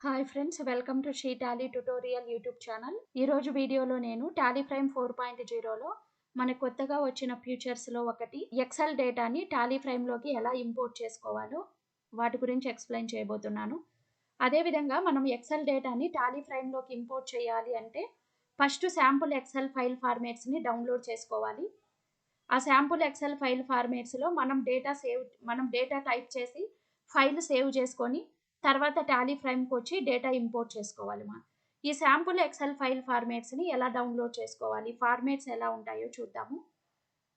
Hi friends, welcome to she Tally tutorial YouTube channel. ఈరోజు వీడియోలో నేను టాలీ ఫ్రేమ్ 4.0లో మనకు కొత్తగా వచ్చిన ఫీచర్స్లో ఒకటి ఎక్సెల్ డేటాని టాలీ ఫ్రేమ్లోకి ఎలా ఇంపోర్ట్ చేసుకోవాలో వాటి గురించి ఎక్స్ప్లెయిన్ చేయబోతున్నాను. అదేవిధంగా మనం ఎక్సెల్ డేటాని టాలీ ఫ్రేమ్లోకి ఇంపోర్ట్ చేయాలి అంటే ఫస్ట్ శాంపుల్ ఎక్సెల్ ఫైల్ ఫార్మేట్స్ని డౌన్లోడ్ చేసుకోవాలి. ఆ శాంపుల్ ఎక్సెల్ ఫైల్ ఫార్మేట్స్లో మనం డేటా టైప్ చేసి ఫైల్ సేవ్ చేసుకొని తర్వాత టాలీ ఫ్రేమ్కి వచ్చి డేటా ఇంపోర్ట్ చేసుకోవాలి. ఈ శాంపుల్ ఎక్సెల్ ఫైల్ ఫార్మేట్స్ని ఎలా డౌన్లోడ్ చేసుకోవాలి, ఫార్మేట్స్ ఎలా ఉంటాయో చూద్దాము.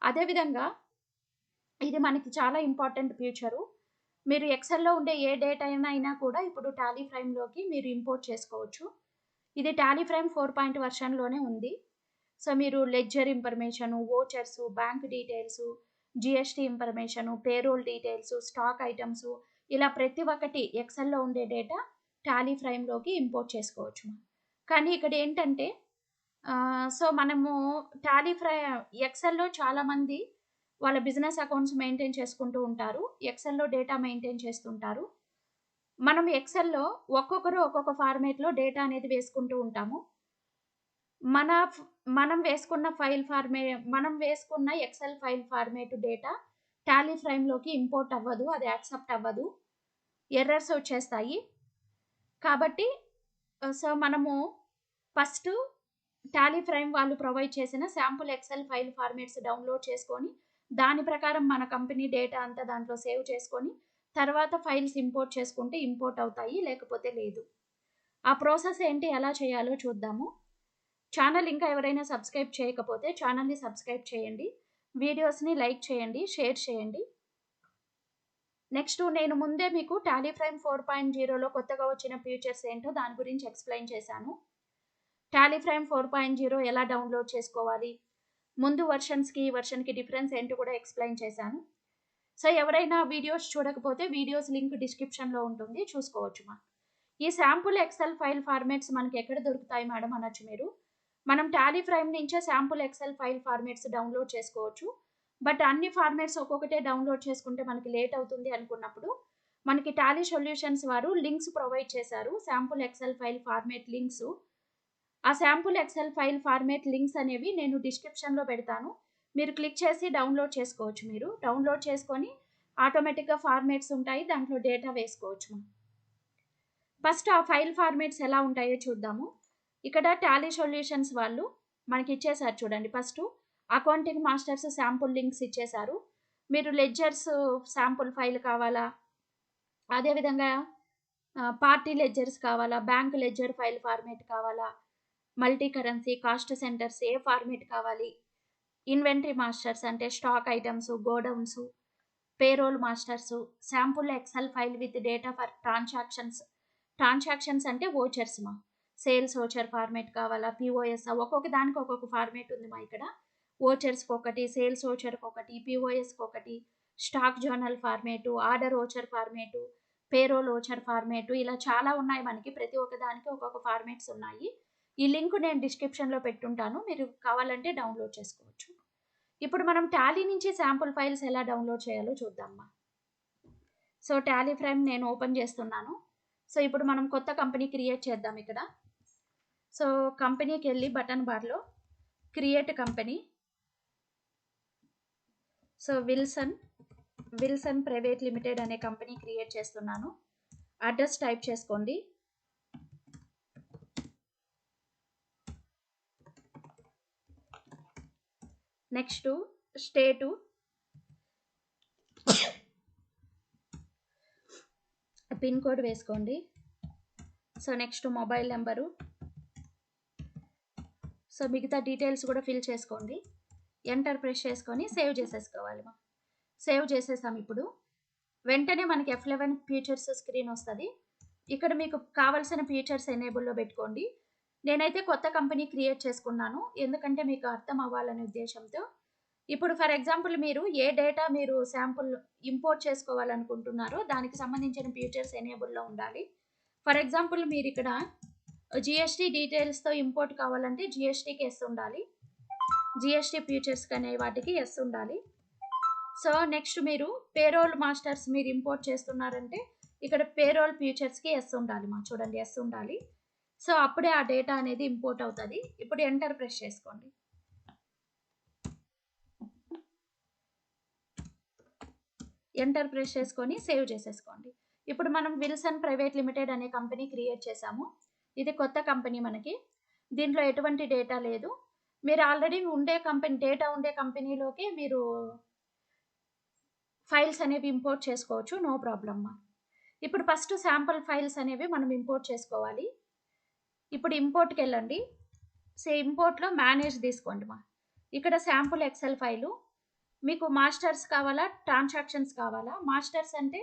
అదేవిధంగా ఇది మనకి చాలా ఇంపార్టెంట్ ఫీచరు. మీరు ఎక్సెల్లో ఉండే ఏ డేటా అయినా కూడా ఇప్పుడు టాలీ ఫ్రేమ్లోకి మీరు ఇంపోర్ట్ చేసుకోవచ్చు. ఇది టాలీ ఫ్రేమ్ 4 వెర్షన్లోనే ఉంది. సో మీరు ledger information, vouchers, bank details, GST information, payroll details, stock items, ఇలా ప్రతి ఒక్కటి ఎక్సెల్లో ఉండే డేటా టాలీ ఫ్రేమ్లోకి ఇంపోర్ట్ చేసుకోవచ్చు. కానీ ఇక్కడ ఏంటంటే సో మనము ఎక్సెల్లో చాలామంది వాళ్ళ బిజినెస్ అకౌంట్స్ మెయింటైన్ చేసుకుంటూ ఉంటారు, ఎక్సెల్లో డేటా మెయింటైన్ చేస్తుంటారు. మనం ఎక్సెల్లో ఒక్కొక్కరు ఒక్కొక్క ఫార్మేట్లో డేటా అనేది వేసుకుంటూ ఉంటాము. మనం వేసుకున్న Excel file format data Tally ఫ్రేమ్లోకి ఇంపోర్ట్ అవ్వదు, అది యాక్సెప్ట్ అవ్వదు, ఎర్రర్స్ వచ్చేస్తాయి. కాబట్టి సో మనము ఫస్ట్ టాలీ ఫ్రేమ్ వాళ్ళు ప్రొవైడ్ చేసిన sample Excel file formats download చేసుకొని దాని ప్రకారం మన కంపెనీ డేటా అంతా దాంట్లో సేవ్ చేసుకొని తర్వాత ఫైల్స్ ఇంపోర్ట్ చేసుకుంటే ఇంపోర్ట్ అవుతాయి, లేకపోతే లేదు. ఆ ప్రాసెస్ ఏంటి, ఎలా చేయాలో చూద్దాము. ఛానల్ ఇంకా ఎవరైనా సబ్స్క్రైబ్ చేయకపోతే ఛానల్ని సబ్స్క్రైబ్ చేయండి, వీడియోస్ని లైక్ చేయండి, షేర్ చేయండి. నెక్స్ట్ నేను ముందే మీకు టాలీ ఫ్రేమ్ 4.0లో కొత్తగా వచ్చిన ఫీచర్స్ ఏంటో దాని గురించి ఎక్స్ప్లెయిన్ చేశాను. టాలీ ఫ్రేమ్ 4.0 ఎలా డౌన్లోడ్ చేసుకోవాలి, ముందు వర్షన్స్కి ఈ వర్షన్కి డిఫరెన్స్ ఏంటో కూడా ఎక్స్ప్లెయిన్ చేశాను. సో ఎవరైనా వీడియోస్ చూడకపోతే వీడియోస్ లింక్ డిస్క్రిప్షన్లో ఉంటుంది, చూసుకోవచ్చు. ఈ శాంపుల్ ఎక్సెల్ ఫైల్ ఫార్మేట్స్ మనకి ఎక్కడ దొరుకుతాయి మేడం అనొచ్చు మీరు. మనం టాలీ ఫ్రేమ్ నుంచే sample Excel file formats download చేసుకోవచ్చు. బట్ అన్ని ఫార్మేట్స్ ఒక్కొక్కటే డౌన్లోడ్ చేసుకుంటే మనకి లేట్ అవుతుంది అనుకున్నప్పుడు మనకి టాలీ సొల్యూషన్స్ వారు లింక్స్ ప్రొవైడ్ చేశారు, sample Excel file format links. ఆ sample Excel file format links అనేవి నేను డిస్క్రిప్షన్లో పెడతాను, మీరు క్లిక్ చేసి డౌన్లోడ్ చేసుకోవచ్చు. మీరు డౌన్లోడ్ చేసుకొని ఆటోమేటిక్గా ఫార్మేట్స్ ఉంటాయి, దాంట్లో డేటా వేసుకోవచ్చు. ఫస్ట్ ఆ ఫైల్ ఫార్మేట్స్ ఎలా ఉంటాయో చూద్దాము. ఇక్కడ టాలీ సొల్యూషన్స్ వాళ్ళు మనకి ఇచ్చేసారు చూడండి. First accounting masters sample links ఇచ్చేసారు. మీరు లెడ్జర్స్ శాంపుల్ ఫైల్ కావాలా, అదేవిధంగా పార్టీ లెడ్జర్స్ కావాలా, బ్యాంక్ లెడ్జర్ ఫైల్ ఫార్మేట్ కావాలా, మల్టీ కరెన్సీ, కాస్ట్ సెంటర్స్ ఏ ఫార్మేట్ కావాలి, ఇన్వెంటరీ మాస్టర్స్ అంటే stock items, godowns, payroll masters, sample Excel file with data for transactions అంటే ఓచర్స్ సేల్స్ ఓచర్ ఫార్మేట్ కావాలా, POS, ఒక్కొక్క దానికి ఒక్కొక్క ఫార్మేట్ ఉంది ఇక్కడ. ఓచర్స్కి ఒకటి, సేల్స్ ఓచర్కి ఒకటి, పిఓఎస్కి ఒకటి, stock journal format, order voucher format, payroll voucher format, ఇలా చాలా ఉన్నాయి మనకి. ప్రతి ఒక్క దానికి ఒక్కొక్క ఫార్మేట్స్ ఉన్నాయి. ఈ లింక్ నేను డిస్క్రిప్షన్లో పెట్టుంటాను, మీరు కావాలంటే డౌన్లోడ్ చేసుకోవచ్చు. ఇప్పుడు మనం టాలీ నుంచి శాంపుల్ ఫైల్స్ ఎలా డౌన్లోడ్ చేయాలో చూద్దామా. సో టాలీ ఫ్రేమ్ నేను ఓపెన్ చేస్తున్నాను. సో ఇప్పుడు మనం కొత్త కంపెనీ క్రియేట్ చేద్దాం ఇక్కడ. సో కంపెనీకి వెళ్ళి బటన్ బార్లో create company, so Wilson private limited అనే కంపెనీ క్రియేట్ చేస్తున్నాను. అడ్రస్ టైప్ చేసుకోండి. నెక్స్ట్ స్టేటు, పిన్ కోడ్ వేసుకోండి. So next mobile number, so మిగతా డీటెయిల్స్ కూడా ఫిల్ చేసుకోండి. ఎంటర్ ప్రెస్ చేసుకొని సేవ్ చేసేసుకోవాలి. సేవ్ చేసేసాం. ఇప్పుడు వెంటనే మనకి F11 ఫీచర్స్ స్క్రీన్ వస్తుంది. ఇక్కడ మీకు కావాల్సిన ఫీచర్స్ ఎనేబుల్లో పెట్టుకోండి. నేనైతే కొత్త కంపెనీ క్రియేట్ చేసుకున్నాను, ఎందుకంటే మీకు అర్థం అవ్వాలనే ఉద్దేశంతో. ఇప్పుడు ఫర్ ఎగ్జాంపుల్ మీరు ఏ డేటా మీరు శాంపుల్ ఇంపోర్ట్ చేసుకోవాలనుకుంటున్నారో దానికి సంబంధించిన ఫీచర్స్ ఎనేబుల్లో ఉండాలి. ఫర్ ఎగ్జాంపుల్ మీరు ఇక్కడ జిఎస్టీ డీటెయిల్స్తో ఇంపోర్ట్ కావాలంటే జిఎస్టీకి ఎస్ ఉండాలి, జిఎస్టీ ఫీచర్స్కి అనే వాటికి ఎస్ ఉండాలి. సో నెక్స్ట్ మీరు పేరోల్ మాస్టర్స్ మీరు ఇంపోర్ట్ చేస్తున్నారంటే ఇక్కడ పేరోల్ ఫ్యూచర్స్కి ఎస్ ఉండాలి మా, చూడండి ఎస్ ఉండాలి. సో అప్పుడే ఆ డేటా అనేది ఇంపోర్ట్ అవుతుంది. ఇప్పుడు ఎంటర్ ప్రెస్ చేసుకోండి. ఎంటర్ ప్రెస్ చేసుకొని సేవ్ చేసేసుకోండి. ఇప్పుడు మనం విల్సన్ ప్రైవేట్ లిమిటెడ్ అనే కంపెనీ క్రియేట్ చేసాము. ఇది కొత్త కంపెనీ మనకి. దీంట్లో ఎటువంటి డేటా లేదు. మీరు ఆల్రెడీ ఉండే కంపెనీ, డేటా ఉండే కంపెనీలోకి మీరు ఫైల్స్ అనేవి ఇంపోర్ట్ చేసుకోవచ్చు, నో ప్రాబ్లమ్ మా. ఇప్పుడు ఫస్ట్ శాంపుల్ ఫైల్స్ అనేవి మనం ఇంపోర్ట్ చేసుకోవాలి. ఇప్పుడు ఇంపోర్ట్కి వెళ్ళండి. ఇంపోర్ట్లో మేనేజ్ తీసుకోండి మా. ఇక్కడ శాంపుల్ ఎక్సెల్ ఫైలు. మీకు మాస్టర్స్ కావాలా, ట్రాన్సాక్షన్స్ కావాలా? మాస్టర్స్ అంటే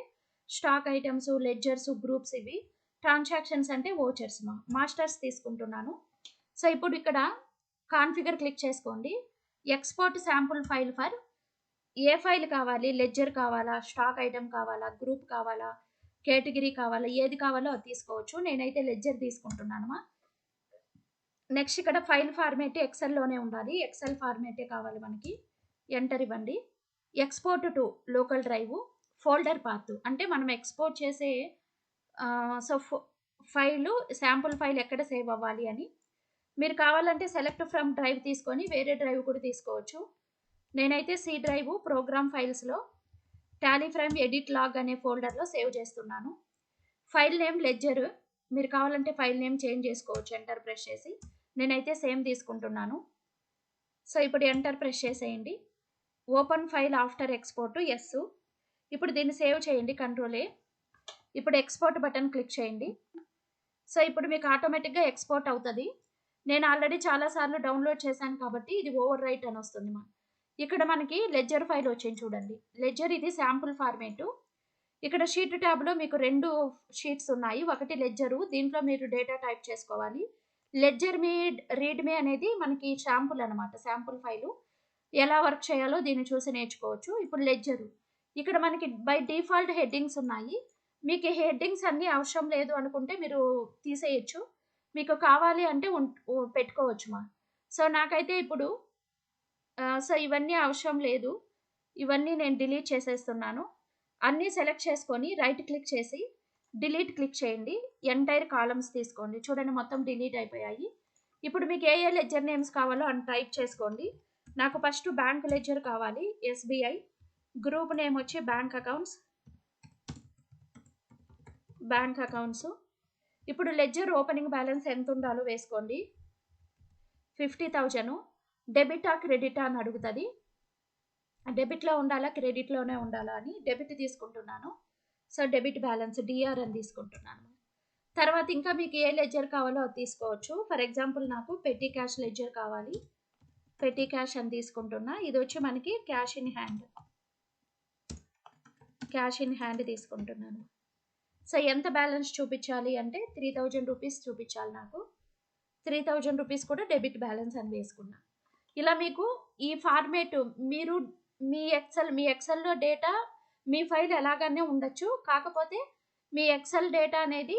స్టాక్ ఐటమ్స్, లెడ్జర్స్, గ్రూప్స్ ఇవి. ట్రాన్సాక్షన్స్ అంటే వోచర్స్ మా. మాస్టర్స్ తీసుకుంటున్నాను. సో ఇప్పుడు ఇక్కడ కాన్ఫిగర్ క్లిక్ చేసుకోండి. Export sample file for a file కావాలి? లెడ్జర్ కావాలా, స్టాక్ ఐటమ్ కావాలా, గ్రూప్ కావాలా, కేటగిరీ కావాలా, ఏది కావాలో అది తీసుకోవచ్చు. నేనైతే లెడ్జర్ తీసుకుంటున్నాను మా. నెక్స్ట్ ఇక్కడ ఫైల్ ఫార్మేట్ ఎక్సెల్లోనే ఉండాలి, ఎక్సెల్ ఫార్మేటే కావాలి మనకి. ఎంటర్ ఇవ్వండి. Export to local drive folder path అంటే మనం ఎక్స్పోర్ట్ చేసే ఫైలు, శాంపుల్ ఫైల్ ఎక్కడ సేవ్ అవ్వాలి అని. మీరు కావాలంటే సెలెక్ట్ ఫ్రమ్ డ్రైవ్ తీసుకొని వేరే డ్రైవ్ కూడా తీసుకోవచ్చు. నేనైతే సి డ్రైవ్ ప్రోగ్రామ్ ఫైల్స్లో టాలీ ఫ్రైమ్ ఎడిట్ లాగ్ అనే ఫోల్డర్లో సేవ్ చేస్తున్నాను. ఫైల్ నేమ్ లెడ్జర్, మీరు కావాలంటే ఫైల్ నేమ్ చేంజ్ చేసుకోవచ్చు ఎంటర్ ప్రెస్ చేసి. నేనైతే సేమ్ తీసుకుంటున్నాను. సో ఇప్పుడు ఎంటర్ ప్రెస్ చేసేయండి. Open file after export yes. ఇప్పుడు దీన్ని సేవ్ చేయండి, కంట్రోల్-A. ఇప్పుడు ఎక్స్పోర్ట్ బటన్ క్లిక్ చేయండి. సో ఇప్పుడు మీకు ఆటోమేటిక్గా ఎక్స్పోర్ట్ అవుతుంది. నేను ఆల్రెడీ చాలాసార్లు డౌన్లోడ్ చేశాను కాబట్టి ఇది ఓవర్ రైట్ అని వస్తుంది మా. ఇక్కడ మనకి లెడ్జర్ ఫైల్ వచ్చింది చూడండి. లెడ్జర్ ఇది శాంపుల్ ఫార్మేటు. ఇక్కడ షీట్ ట్యాబ్లో మీకు 2 షీట్స్ ఉన్నాయి. ఒకటి లెడ్జరు, దీంట్లో మీరు డేటా టైప్ చేసుకోవాలి. లెడ్జర్ మీ రీడ్ మీ అనేది మనకి శాంపుల్ అనమాట, శాంపుల్ ఫైలు. ఎలా వర్క్ చేయాలో దీన్ని చూసి నేర్చుకోవచ్చు. ఇప్పుడు లెడ్జరు, ఇక్కడ మనకి బై డిఫాల్ట్ హెడ్డింగ్స్ ఉన్నాయి. మీకు హెడ్డింగ్స్ అన్నీ అవసరం లేదు అనుకుంటే మీరు తీసేయచ్చు, మీకు కావాలి అంటే పెట్టుకోవచ్చు మా. సో నాకైతే ఇప్పుడు సో ఇవన్నీ అవసరం లేదు, ఇవన్నీ నేను డిలీట్ చేసేస్తున్నాను. అన్నీ సెలెక్ట్ చేసుకొని రైట్ క్లిక్ చేసి డిలీట్ క్లిక్ చేయండి. ఎంటైర్ కాలమ్స్ తీసుకోండి. చూడండి మొత్తం డిలీట్ అయిపోయాయి. ఇప్పుడు మీకు ఏ లెడ్జర్ నేమ్స్ కావాలో అని టైప్ చేసుకోండి. నాకు ఫస్ట్ బ్యాంక్ లెడ్జర్ కావాలి, ఎస్బీఐ. గ్రూప్ నేమ్ వచ్చి బ్యాంక్ అకౌంట్స్. ఇప్పుడు లెడ్జర్ ఓపెనింగ్ బ్యాలెన్స్ ఎంత ఉండాలో వేసుకోండి. 50,000. డెబిటా క్రెడిటా అని అడుగుతుంది. డెబిట్లో ఉండాలా, క్రెడిట్లోనే ఉండాలా అని డెబిట్ తీసుకుంటున్నాను. సో డెబిట్ బ్యాలెన్స్ డిఆర్ అని తీసుకుంటున్నాను. తర్వాత ఇంకా మీకు ఏ లెడ్జర్ కావాలో అది తీసుకోవచ్చు. ఫర్ ఎగ్జాంపుల్ నాకు పెట్టి క్యాష్ లెడ్జర్ కావాలి, పెట్టి క్యాష్ అని తీసుకుంటున్నా. ఇది వచ్చి మనకి క్యాష్ ఇన్ హ్యాండ్ తీసుకుంటున్నాను. సో ఎంత బ్యాలెన్స్ చూపించాలి అంటే 3,000 రూపీస్ చూపించాలి నాకు. 3,000 రూపీస్ కూడా డెబిట్ బ్యాలెన్స్ అని వేసుకున్నా. ఇలా మీకు ఈ ఫార్మేట్ మీరు మీ ఎక్సెల్లో డేటా మీ ఫైల్ ఎలాగనే ఉండొచ్చు. కాకపోతే మీ ఎక్సెల్ డేటా అనేది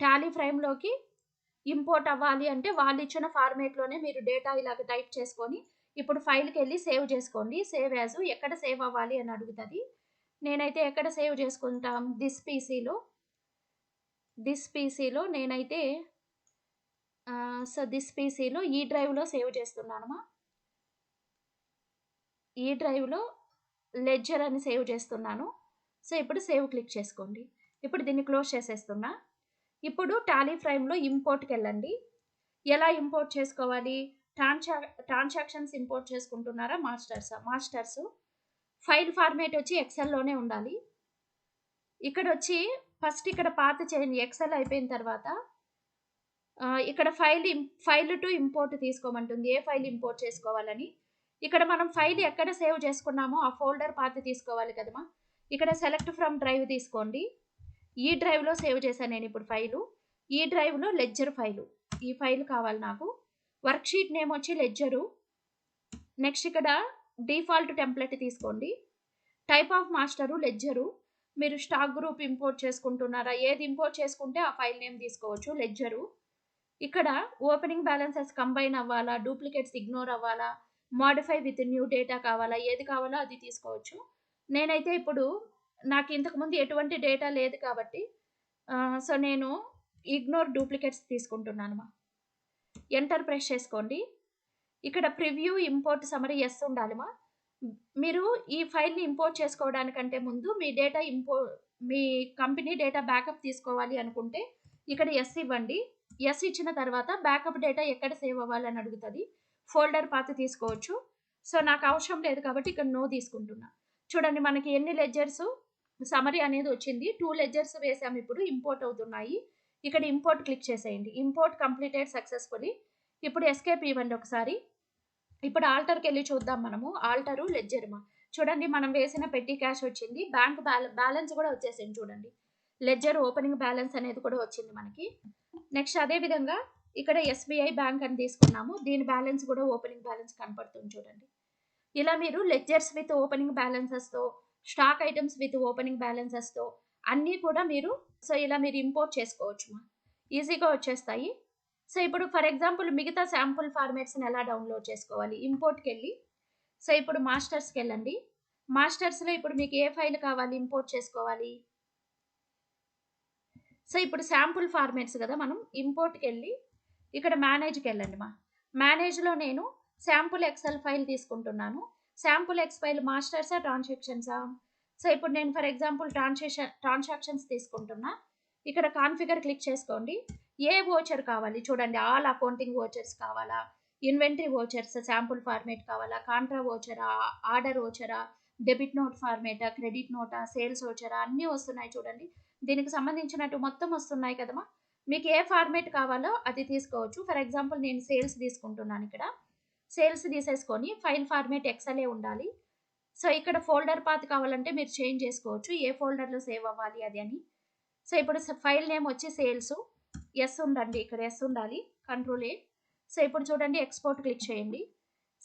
టాలీ ఫ్రైమ్లోకి ఇంపోర్ట్ అవ్వాలి అంటే వాళ్ళు ఇచ్చిన ఫార్మేట్లోనే మీరు డేటా ఇలాగ టైప్ చేసుకొని ఇప్పుడు ఫైల్కి వెళ్ళి సేవ్ చేసుకోండి. సేవ్ యాజ్ ఎక్కడ సేవ్ అవ్వాలి అని అడుగుతుంది. నేనైతే ఎక్కడ సేవ్ చేసుకుంటాం, దిస్ పీసీలో నేనైతే సో దిస్ పీసీలో ఈ డ్రైవ్లో సేవ్ చేస్తున్నాను. ఈ డ్రైవ్లో లెడ్జర్ అని సేవ్ చేస్తున్నాను. సో ఇప్పుడు సేవ్ క్లిక్ చేసుకోండి. ఇప్పుడు దీన్ని క్లోజ్ చేసేస్తున్నా. ఇప్పుడు టాలీ ఫ్రైమ్లో ఇంపోర్ట్కి వెళ్ళండి. ఎలా ఇంపోర్ట్ చేసుకోవాలి? ట్రాన్సాక్షన్స్ ఇంపోర్ట్ చేసుకుంటున్నారా, మాస్టర్స్. ఫైల్ ఫార్మేట్ వచ్చి ఎక్సెల్లోనే ఉండాలి. ఇక్కడ వచ్చి ఫస్ట్ ఇక్కడ పాత చేయండి. ఎక్సెల్ అయిపోయిన తర్వాత ఇక్కడ ఫైల్ టు ఇంపోర్ట్ తీసుకోమంటుంది, ఏ ఫైల్ ఇంపోర్ట్ చేసుకోవాలని. ఇక్కడ మనం ఫైల్ ఎక్కడ సేవ్ చేసుకున్నామో ఆ ఫోల్డర్ పాత తీసుకోవాలి కదమ్మా. ఇక్కడ సెలెక్ట్ ఫ్రమ్ డ్రైవ్ తీసుకోండి. ఈ డ్రైవ్లో సేవ్ చేశాను నేను ఇప్పుడు ఫైలు. ఈ డ్రైవ్లో లెడ్జర్ ఫైలు, ఈ ఫైల్ కావాలి నాకు. వర్క్షీట్ నేమ్ వచ్చి లెడ్జరు. నెక్స్ట్ ఇక్కడ డిఫాల్ట్ టెంప్లెట్ తీసుకోండి. Type of master ledger. మీరు స్టాక్ గ్రూప్ ఇంపోర్ట్ చేసుకుంటున్నారా, ఏది ఇంపోర్ట్ చేసుకుంటే ఆ ఫైల్ నేమ్ తీసుకోవచ్చు, లెడ్జరు. ఇక్కడ ఓపెనింగ్ బ్యాలెన్సెస్ కంబైన్ అవ్వాలా, డూప్లికేట్స్ ఇగ్నోర్ అవ్వాలా, మోడిఫై విత్ న్యూ డేటా కావాలా, ఏది కావాలో అది తీసుకోవచ్చు. నేనైతే ఇప్పుడు నాకు ఇంతకుముందు ఎటువంటి డేటా లేదు కాబట్టి సో నేను ఇగ్నోర్ డూప్లికేట్స్ తీసుకుంటున్నాను. ఎంటర్ ప్రెస్ చేసుకోండి. ఇక్కడ ప్రివ్యూ ఇంపోర్ట్ సమ్మరీ ఎస్ ఉండాలిమా. మీరు ఈ ఫైల్ని ఇంపోర్ట్ చేసుకోవడానికంటే ముందు మీ కంపెనీ డేటా బ్యాకప్ తీసుకోవాలి అనుకుంటే ఇక్కడ ఎస్ ఇవ్వండి. ఎస్ ఇచ్చిన తర్వాత బ్యాకప్ డేటా ఎక్కడ సేవ్ అవ్వాలని అడుగుతుంది. ఫోల్డర్ పాత్ తీసుకోవచ్చు. సో నాకు అవసరం లేదు కాబట్టి ఇక్కడ నో తీసుకుంటున్నా. చూడండి మనకి ఎన్ని లెడ్జర్స్ సమరీ అనేది వచ్చింది. 2 లెడ్జర్స్ వేసాము. ఇప్పుడు ఇంపోర్ట్ అవుతున్నాయి. ఇక్కడ ఇంపోర్ట్ క్లిక్ చేసేయండి. Import completed successfully. ఇప్పుడు ఎస్కేప్ ఇవ్వండి ఒకసారి. ఇప్పుడు ఆల్టర్కి వెళ్ళి చూద్దాం. మనము ఆల్టరు లెడ్జర్మా. చూడండి మనం వేసిన పెట్టి క్యాష్ వచ్చింది. బ్యాంక్ బ్యాలెన్స్ కూడా వచ్చేసింది. చూడండి లెడ్జర్ ఓపెనింగ్ బ్యాలెన్స్ అనేది కూడా వచ్చింది మనకి. నెక్స్ట్ అదే విధంగా ఇక్కడ ఎస్బీఐ బ్యాంక్ అని తీసుకున్నాము. దీని బ్యాలెన్స్ కూడా ఓపెనింగ్ బ్యాలెన్స్ కనపడుతుంది. చూడండి ఇలా మీరు లెడ్జర్స్ విత్ ఓపెనింగ్ బ్యాలెన్సెస్తో, స్టాక్ ఐటమ్స్ విత్ ఓపెనింగ్ బ్యాలెన్సెస్తో అన్నీ కూడా మీరు ఇలా మీరు ఇంపోర్ట్ చేసుకోవచ్చు. ఈజీగా వచ్చేస్తాయి. సో ఇప్పుడు ఫర్ ఎగ్జాంపుల్ మిగతా శాంపుల్ ఫార్మాట్స్ని ఎలా డౌన్లోడ్ చేసుకోవాలి? ఇంపోర్ట్కి వెళ్ళి సో ఇప్పుడు మాస్టర్స్కి వెళ్ళండి. మాస్టర్స్లో ఇప్పుడు మీకు ఏ ఫైల్ కావాలి ఇంపోర్ట్ చేసుకోవాలి? సో ఇప్పుడు శాంపుల్ ఫార్మాట్స్ కదా, మనం ఇంపోర్ట్కి వెళ్ళి ఇక్కడ మేనేజ్కి వెళ్ళండి. మేనేజ్లో నేను శాంపుల్ ఎక్సెల్ ఫైల్ తీసుకుంటున్నాను. శాంపుల్ ఎక్స్ ఫైల్ మాస్టర్సా ట్రాన్సాక్షన్సా? సో ఇప్పుడు నేను ఫర్ ఎగ్జాంపుల్ ట్రాన్సాక్షన్స్ తీసుకుంటున్నా. ఇక్కడ కాన్ఫిగర్ క్లిక్ చేసుకోండి. ఏ వోచర్ కావాలి చూడండి. ఆల్ అకౌంటింగ్ వోచర్స్ కావాలా, ఇన్వెంటరీ వోచర్స్ శాంపుల్ ఫార్మేట్ కావాలా, కాంట్రా వోచరా, ఆర్డర్ వోచరా, డెబిట్ నోట్ ఫార్మేటా, క్రెడిట్ నోటా, సేల్స్ వోచరా అన్నీ వస్తున్నాయి. చూడండి దీనికి సంబంధించినట్టు మొత్తం వస్తున్నాయి కదమ్మా. మీకు ఏ ఫార్మేట్ కావాలో అది తీసుకోవచ్చు. ఫర్ ఎగ్జాంపుల్ నేను సేల్స్ తీసుకుంటున్నాను. ఇక్కడ సేల్స్ తీసేసుకొని ఫైల్ ఫార్మేట్ ఎక్సెలే ఉండాలి. సో ఇక్కడ ఫోల్డర్ పాత్ కావాలంటే మీరు చేంజ్ చేసుకోవచ్చు, ఏ ఫోల్డర్లో సేవ్ అవ్వాలి అది అని. సో ఇప్పుడు ఫైల్ నేమ్ వచ్చి సేల్స్, ఎస్ ఉండండి, ఇక్కడ ఎస్ ఉండాలి, కంట్రోల్ ఏ. సో ఇప్పుడు చూడండి ఎక్స్పోర్ట్ క్లిక్ చేయండి.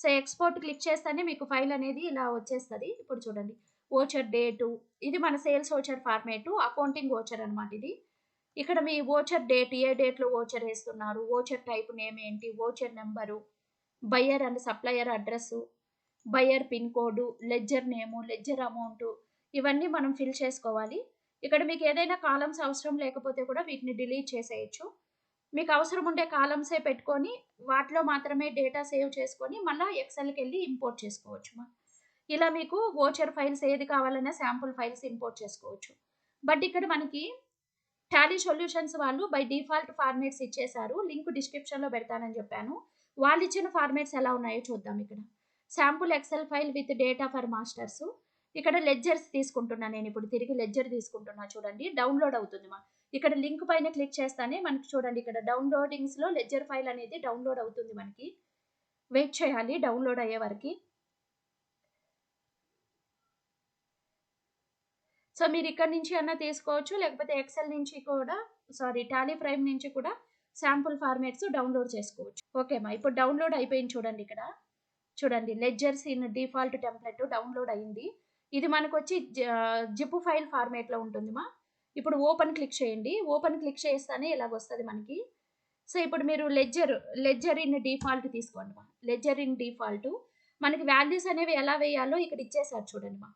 సో ఎక్స్పోర్ట్ క్లిక్ చేస్తేనే మీకు ఫైల్ అనేది ఇలా వచ్చేస్తుంది. ఇప్పుడు చూడండి ఓచర్ డేటు, ఇది మన sales voucher format, accounting voucher అనమాట ఇది. ఇక్కడ మీ ఓచర్ డేట్, ఏ డేట్లో ఓచర్ వేస్తున్నారు, ఓచర్ టైప్ నేమ్ ఏంటి, voucher number, buyer and supplier address, buyer pin code, ledger name, ledger amount, ఇవన్నీ మనం ఫిల్ చేసుకోవాలి. ఇక్కడ మీకు ఏదైనా కాలమ్స్ అవసరం లేకపోతే కూడా వీటిని డిలీట్ చేసేయచ్చు. మీకు అవసరం ఉండే కాలమ్సే పెట్టుకొని వాటిలో మాత్రమే డేటా సేవ్ చేసుకొని మళ్ళీ ఎక్సెల్కి వెళ్ళి ఇంపోర్ట్ చేసుకోవచ్చు. ఇలా మీకు వోచర్ ఫైల్స్ ఏది కావాలన్నా శాంపుల్ ఫైల్స్ ఇంపోర్ట్ చేసుకోవచ్చు. బట్ ఇక్కడ మనకి టాలీ సొల్యూషన్స్ వాళ్ళు బై డిఫాల్ట్ ఫార్మేట్స్ ఇచ్చేశారు. లింక్ డిస్క్రిప్షన్లో పెడతానని చెప్పాను. వాళ్ళు ఇచ్చిన ఫార్మేట్స్ ఎలా ఉన్నాయో చూద్దాం. ఇక్కడ sample Excel file with data for masters. ఇక్కడ లెడ్జర్స్ తీసుకుంటున్నాను. నేను ఇప్పుడు తిరిగి లెడ్జర్ తీసుకుంటున్నా. చూడండి డౌన్లోడ్ అవుతుంది. ఇక్కడ లింక్ పైన క్లిక్ చేస్తానే మనకి చూడండి ఇక్కడ డౌన్లోడింగ్స్లో లెడ్జర్ ఫైల్ అనేది డౌన్లోడ్ అవుతుంది. మనకి వెయిట్ చేయాలి డౌన్లోడ్ అయ్యే వరకు. సో మీరు ఇక్కడ నుంచి అన్నా తీసుకోవచ్చు, లేకపోతే ఎక్సెల్ నుంచి కూడా టాలీ ప్రైమ్ నుంచి కూడా శాంపుల్ ఫార్మేట్స్ డౌన్లోడ్ చేసుకోవచ్చు. ఓకేమా, ఇప్పుడు డౌన్లోడ్ అయిపోయింది. చూడండి ఇక్కడ చూడండి ledgers in default template download అయింది. ఇది మనకు వచ్చి జిప్ ఫైల్ ఫార్మేట్లో ఉంటుందిమా. ఇప్పుడు ఓపెన్ క్లిక్ చేయండి. ఓపెన్ క్లిక్ చేస్తానే ఇలాగ వస్తుంది మనకి. సో ఇప్పుడు మీరు లెడ్జర్ ఇన్ డిఫాల్ట్ తీసుకోండి. లెడ్జర్ ఇన్ డిఫాల్ట్ మనకి వాల్యూస్ అనేవి ఎలా వేయాలో ఇక్కడ ఇచ్చేసారు. చూడండి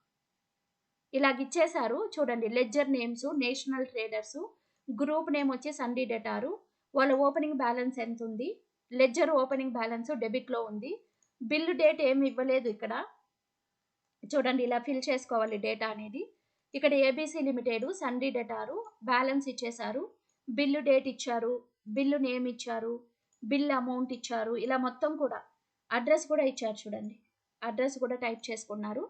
ఇలాగ ఇచ్చేసారు. చూడండి ledger names, national traders, group name వచ్చి సండీ డెటారు, వాళ్ళ ఓపెనింగ్ బ్యాలెన్స్ ఎంత ఉంది, లెడ్జర్ ఓపెనింగ్ బ్యాలెన్స్ డెబిట్లో ఉంది, బిల్లు డేట్ ఏమి ఇవ్వలేదు. ఇక్కడ చూడండి ఇలా ఫిల్ చేసుకోవాలి డేటా అనేది. ఇక్కడ ఏబీసీ లిమిటెడ్, సండీ డెటారు, బ్యాలెన్స్ ఇచ్చేసారు, బిల్లు డేట్ ఇచ్చారు, బిల్లు నేమ్ ఇచ్చారు, బిల్ అమౌంట్ ఇచ్చారు, ఇలా మొత్తం కూడా అడ్రస్ కూడా ఇచ్చారు. చూడండి అడ్రస్ కూడా టైప్ చేసుకున్నారు.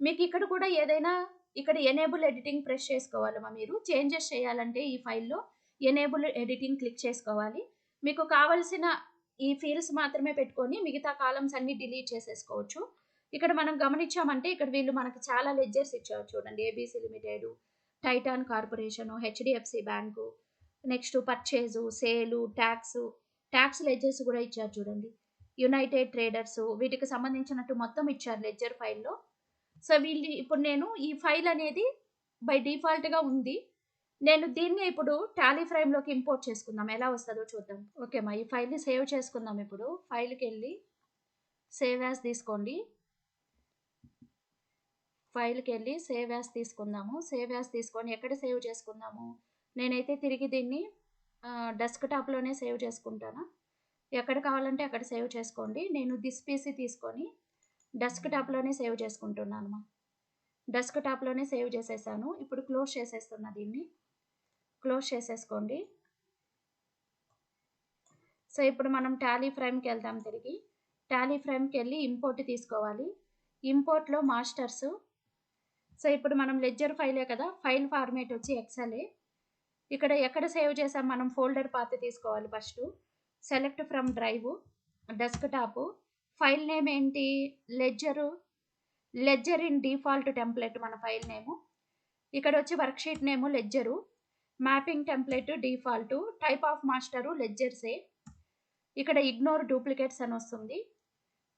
మీకు ఇక్కడ కూడా ఏదైనా ఇక్కడ ఎనేబుల్ ఎడిటింగ్ ప్రెస్ చేసుకోవాలమ్మా. మీరు చేంజెస్ చేయాలంటే ఈ ఫైల్లో ఎనేబుల్ ఎడిటింగ్ క్లిక్ చేసుకోవాలి. మీకు కావాల్సిన ఈ ఫీల్డ్స్ మాత్రమే పెట్టుకొని మిగతా కాలమ్స్ అన్ని డిలీట్ చేసేసుకోవచ్చు. ఇక్కడ మనం గమనించామంటే ఇక్కడ వీళ్ళు మనకు చాలా లెడ్జర్స్ ఇచ్చారు. చూడండి ABC limited, Titan corporation, HDFC bank, next purchase, సేలు, ట్యాక్స్ లెడ్జర్స్ కూడా ఇచ్చారు. చూడండి యునైటెడ్ ట్రేడర్స్, వీటికి సంబంధించినట్టు మొత్తం ఇచ్చారు లెడ్జర్ ఫైల్లో. సో వీళ్ళు ఇప్పుడు నేను ఈ ఫైల్ అనేది బై డిఫాల్ట్గా ఉంది. నేను దీన్ని ఇప్పుడు టాలీ ఫ్రేమ్లోకి ఇంపోర్ట్ చేసుకుందాం. ఎలా వస్తుందో చూద్దాం. ఓకేమా, ఈ ఫైల్ని సేవ్ చేసుకుందాం. ఇప్పుడు ఫైల్కి వెళ్ళి సేవ్ యాజ్ తీసుకోండి. ఫైల్కి వెళ్ళి సేవ్ యాస్ తీసుకుందాము. సేవ్ యాస్ తీసుకొని ఎక్కడ సేవ్ చేసుకుందాము? నేనైతే తిరిగి దీన్ని డెస్క్టాప్లోనే సేవ్ చేసుకుంటాను. ఎక్కడ కావాలంటే అక్కడ సేవ్ చేసుకోండి. నేను దిస్ పీసీ తీసుకొని డెస్క్టాప్లోనే సేవ్ చేసుకుంటున్నాను. డెస్క్టాప్లోనే సేవ్ చేసేసాను. ఇప్పుడు క్లోజ్ చేసేస్తున్నా. దీన్ని క్లోజ్ చేసేసుకోండి. సో ఇప్పుడు మనం టాలీ ఫ్రేమ్కి వెళ్దాం. తిరిగి టాలీ ఫ్రేమ్కి వెళ్ళి ఇంపోర్ట్ తీసుకోవాలి. ఇంపోర్ట్లో మాస్టర్స్. సో ఇప్పుడు మనం లెడ్జర్ ఫైలే కదా, ఫైల్ ఫార్మేట్ వచ్చి ఎక్సెలే. ఇక్కడ ఎక్కడ సేవ్ చేసాం మనం ఫోల్డర్ పాత్ తీసుకోవాలి. First select from drive, desktop, file name ఏంటి? లెడ్జర్ ఇన్ డిఫాల్ట్ టెంప్లెట్ మన ఫైల్ నేము. ఇక్కడ వచ్చి worksheet name ledger, mapping template default, type of master లెడ్జర్సే. ఇక్కడ ఇగ్నోర్ డూప్లికేట్స్ అని వస్తుంది.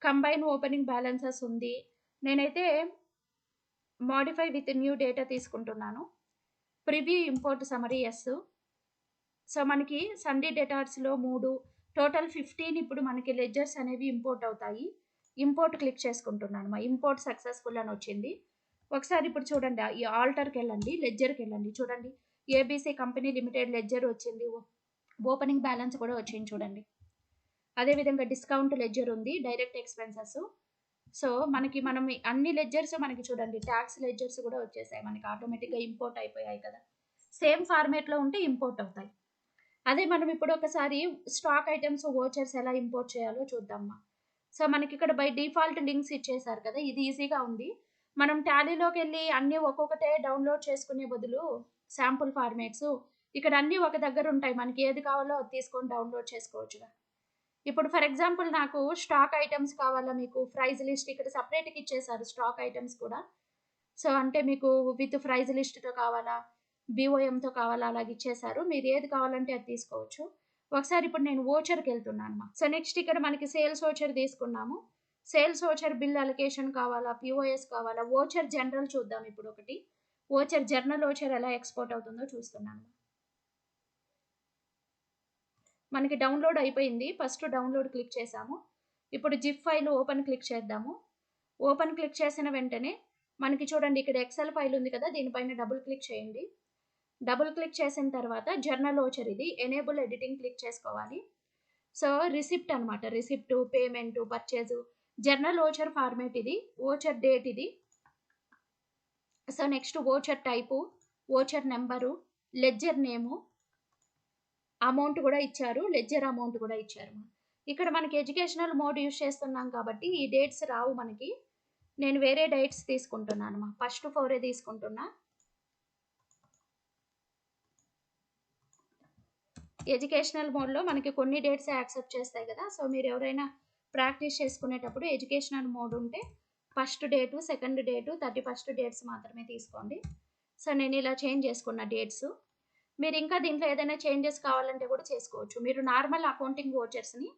కంబైన్ ఓపెనింగ్ బ్యాలెన్సెస్ ఉంది. నేనైతే మోడిఫై విత్ న్యూ డేటా తీసుకుంటున్నాను. Preview import summary yes. So మనకి సండే డేటార్స్లో 3 టోటల్ 15 ఇప్పుడు మనకి లెడ్జర్స్ అనేవి ఇంపోర్ట్ అవుతాయి. ఇంపోర్ట్ క్లిక్ చేసుకుంటున్నాను. ఇంపోర్ట్ సక్సెస్ఫుల్ అని వచ్చింది. ఒకసారి ఇప్పుడు చూడండి, ఈ ఆల్టర్కి వెళ్ళండి, లెడ్జర్కి వెళ్ళండి. చూడండి ఏబీసీ కంపెనీ లిమిటెడ్ లెడ్జర్ వచ్చింది, ఓపెనింగ్ బ్యాలెన్స్ కూడా వచ్చింది చూడండి. అదేవిధంగా డిస్కౌంట్ లెడ్జర్ ఉంది, డైరెక్ట్ ఎక్స్పెన్సెస్. సో మనం అన్ని లెడ్జర్స్ మనకి చూడండి, ట్యాక్స్ లెడ్జర్స్ కూడా వచ్చేసాయి మనకి, ఆటోమేటిక్గా ఇంపోర్ట్ అయిపోయాయి కదా. సేమ్ ఫార్మేట్లో ఉంటే ఇంపోర్ట్ అవుతాయి. అదే మనం ఇప్పుడు ఒకసారి స్టాక్ ఐటమ్స్ వోచర్స్ ఎలా ఇంపోర్ట్ చేయాలో చూద్దామా. సో మనకి ఇక్కడ బై డిఫాల్ట్ లింక్స్ ఇచ్చేసారు కదా, ఇది ఈజీగా ఉంది. మనం టాలీలోకి వెళ్ళి అన్నీ ఒక్కొక్కటే డౌన్లోడ్ చేసుకునే బదులు శాంపుల్ ఫార్మేట్స్ ఇక్కడ అన్నీ ఒక దగ్గర ఉంటాయి. మనకి ఏది కావాలో అది తీసుకొని డౌన్లోడ్ చేసుకోవచ్చుగా. ఇప్పుడు ఫర్ ఎగ్జాంపుల్ నాకు స్టాక్ ఐటమ్స్ కావాలా, మీకు ప్రైజ్ లిస్ట్ ఇక్కడ సపరేట్గా ఇచ్చేసారు స్టాక్ ఐటమ్స్ కూడా. సో అంటే మీకు విత్ ప్రైజ్ లిస్ట్తో కావాలా, బిఓఎంతో కావాలా, అలాగ ఇచ్చేసారు. మీరు ఏది కావాలంటే అది తీసుకోవచ్చు. ఒకసారి ఇప్పుడు నేను ఓచర్కి వెళ్తున్నాను. సో నెక్స్ట్ ఇక్కడ మనకి సేల్స్ ఓచర్ తీసుకున్నాము. సేల్స్ ఓచర్ బిల్ అలొకేషన్ కావాలా, పిఓఎస్ కావాలా, ఓచర్ జనరల్ చూద్దాం. ఇప్పుడు ఒకటి ఓచర్ జర్నల్ ఓచర్ ఎలా ఎక్స్పోర్ట్ అవుతుందో చూస్తున్నాను. మనకి డౌన్లోడ్ అయిపోయింది. ఫస్ట్ డౌన్లోడ్ క్లిక్ చేసాము. ఇప్పుడు జిప్ ఫైల్ ఓపెన్ క్లిక్ చేద్దాము. ఓపెన్ క్లిక్ చేసిన వెంటనే మనకి చూడండి ఇక్కడ ఎక్సెల్ ఫైల్ ఉంది కదా, దీనిపైన డబుల్ క్లిక్ చేయండి. డబుల్ క్లిక్ చేసిన తర్వాత జర్నల్ ఓచర్ ఇది ఎనేబుల్ ఎడిటింగ్ క్లిక్ చేసుకోవాలి. సో రిసిప్ట్ అనమాట, receipt, payment, purchase, journal voucher format ఇది, ఓచర్ డేట్ ఇది. So next voucher type, voucher number, ledger name, amount కూడా ఇచ్చారు, లెడ్జర్ అమౌంట్ కూడా ఇచ్చారు. ఇక్కడ మనకి ఎడ్యుకేషనల్ మోడ్ యూజ్ చేస్తున్నాం కాబట్టి ఈ డేట్స్ రావు మనకి. నేను వేరే డేట్స్ తీసుకుంటున్నాను. ఫస్ట్ 4 తీసుకుంటున్నా. ఎడ్యుకేషనల్ మోడ్లో మనకి కొన్ని డేట్స్ యాక్సెప్ట్ చేస్తాయి కదా. సో మీరు ఎవరైనా ప్రాక్టీస్ చేసుకునేటప్పుడు ఎడ్యుకేషనల్ మోడ్ ఉంటే first date, second date, 31st dates మాత్రమే తీసుకోండి. సో నేను ఇలా చేంజ్ చేసుకున్న డేట్స్. మీరు ఇంకా దీంట్లో ఏదైనా చేంజెస్ కావాలంటే కూడా చేసుకోవచ్చు. మీరు నార్మల్ అకౌంటింగ్ ఓచర్స్ని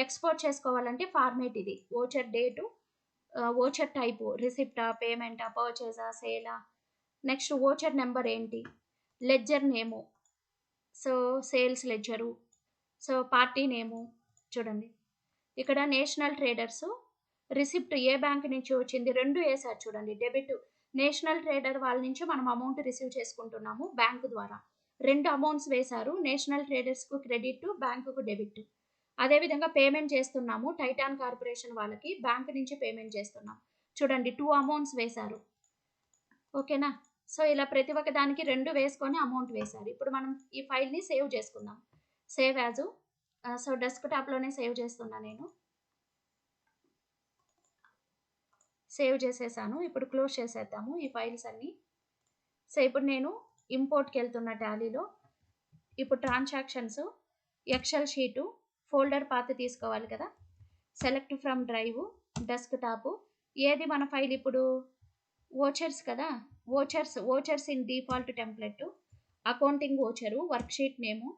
ఎక్స్పోర్ట్ చేసుకోవాలంటే ఫార్మేట్ ఇది, ఓచర్ డేటు, ఓచర్ టైపు, రిసిప్టా, పేమెంటా, పర్చేజా, సేలా, నెక్స్ట్ ఓచర్ నెంబర్ ఏంటి, ledger name, so sales ledger, so party name. చూడండి ఇక్కడ నేషనల్ ట్రేడర్స్, రిసిప్ట్ ఏ బ్యాంక్ నుంచి వచ్చింది 2 వేసారు చూడండి. డెబిట్ నేషనల్ ట్రేడర్ వాళ్ళ నుంచి మనం అమౌంట్ రిసీవ్ చేసుకుంటున్నాము బ్యాంకు ద్వారా, 2 అమౌంట్స్ వేశారు. నేషనల్ ట్రేడర్స్కు క్రెడిట్, బ్యాంకుకు డెబిట్. అదేవిధంగా పేమెంట్ చేస్తున్నాము టైటాన్ కార్పొరేషన్ వాళ్ళకి, బ్యాంక్ నుంచి పేమెంట్ చేస్తున్నాం. చూడండి 2 అమౌంట్స్ వేశారు. ఓకేనా. సో ఇలా ప్రతి ఒక్క దానికి 2 వేసుకొని అమౌంట్ వేశారు. ఇప్పుడు మనం ఈ ఫైల్ని సేవ్ చేసుకుందాం. Save as. సో డెస్క్టాప్లోనే సేవ్ చేస్తున్నా నేను. సేవ్ చేసేసాను. ఇప్పుడు క్లోజ్ చేసేద్దాము ఈ ఫైల్స్ అన్నీ. సో ఇప్పుడు నేను ఇంపోర్ట్కి వెళ్తున్న టాలీలో. ఇప్పుడు transactions, Excel sheet, folder path తీసుకోవాలి కదా. సెలెక్ట్ ఫ్రమ్ డ్రైవ్, డెస్క్టాప్, ఏది మన ఫైల్ ఇప్పుడు ఓచర్స్ కదా, vouchers in default template, accounting voucher, worksheet name,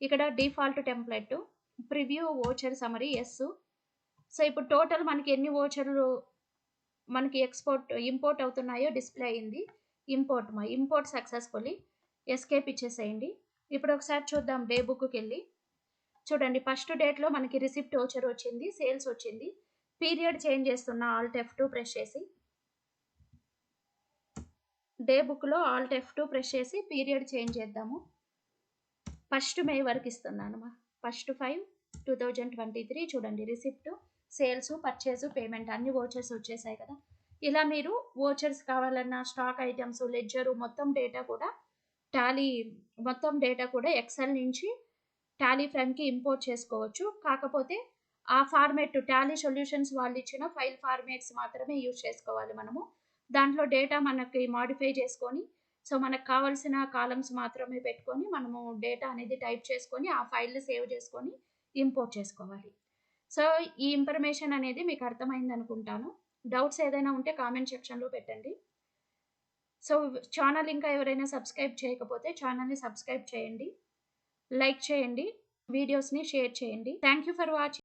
ఇక్కడ default template, preview voucher summary yes. So ఇప్పుడు టోటల్ మనకి ఎన్ని ఓచర్లు మనకి ఇంపోర్ట్ అవుతున్నాయో డిస్ప్లే అయింది. Import successfully. ఎస్కేప్ ఇచ్చేసేయండి. ఇప్పుడు ఒకసారి చూద్దాం డే బుక్కి వెళ్ళి. చూడండి ఫస్ట్ డేట్లో మనకి రిసిప్ట్ ఓచర్ వచ్చింది, సేల్స్ వచ్చింది. పీరియడ్ చేంజ్ చేస్తున్నా, ఆల్ట్ F2 ప్రెస్ చేసి. డే బుక్లో ఆల్ట్ F2 ప్రెస్ చేసి పీరియడ్ చేంజ్ చేద్దాము. 1st మే వరకు ఇస్తున్నాను. 1st 5/2023 చూడండి. రిసిప్ట్, సేల్స్, పర్చేస్, పేమెంట్ అన్ని వోచర్స్ వచ్చేసాయి కదా. ఇలా మీరు వోచర్స్ కావాలన్నా స్టాక్ ఐటమ్స్, లెడ్జర్ మొత్తం డేటా కూడా ఎక్సెల్ నుంచి టాలీ ఫ్రేమ్కి ఇంపోర్ట్ చేసుకోవచ్చు. కాకపోతే ఆ ఫార్మేట్ టాలీ సొల్యూషన్స్ వాళ్ళు ఇచ్చిన ఫైల్ ఫార్మేట్స్ మాత్రమే యూజ్ చేసుకోవాలి మనము. దాంట్లో డేటా మనకి మాడిఫై చేసుకొని, సో మనకు కావాల్సిన కాలమ్స్ మాత్రమే పెట్టుకొని మనము డేటా అనేది టైప్ చేసుకొని ఆ ఫైల్ని సేవ్ చేసుకొని ఇంపోర్ట్ చేసుకోవాలి. సో ఈ ఇన్ఫర్మేషన్ అనేది మీకు అర్థమైంది అనుకుంటాను. డౌట్స్ ఏదైనా ఉంటే కామెంట్ సెక్షన్లో పెట్టండి. సో ఛానల్ ఇంకా ఎవరైనా సబ్స్క్రైబ్ చేయకపోతే ఛానల్ని సబ్స్క్రైబ్ చేయండి, లైక్ చేయండి, వీడియోస్ని షేర్ చేయండి. Thank you for watching.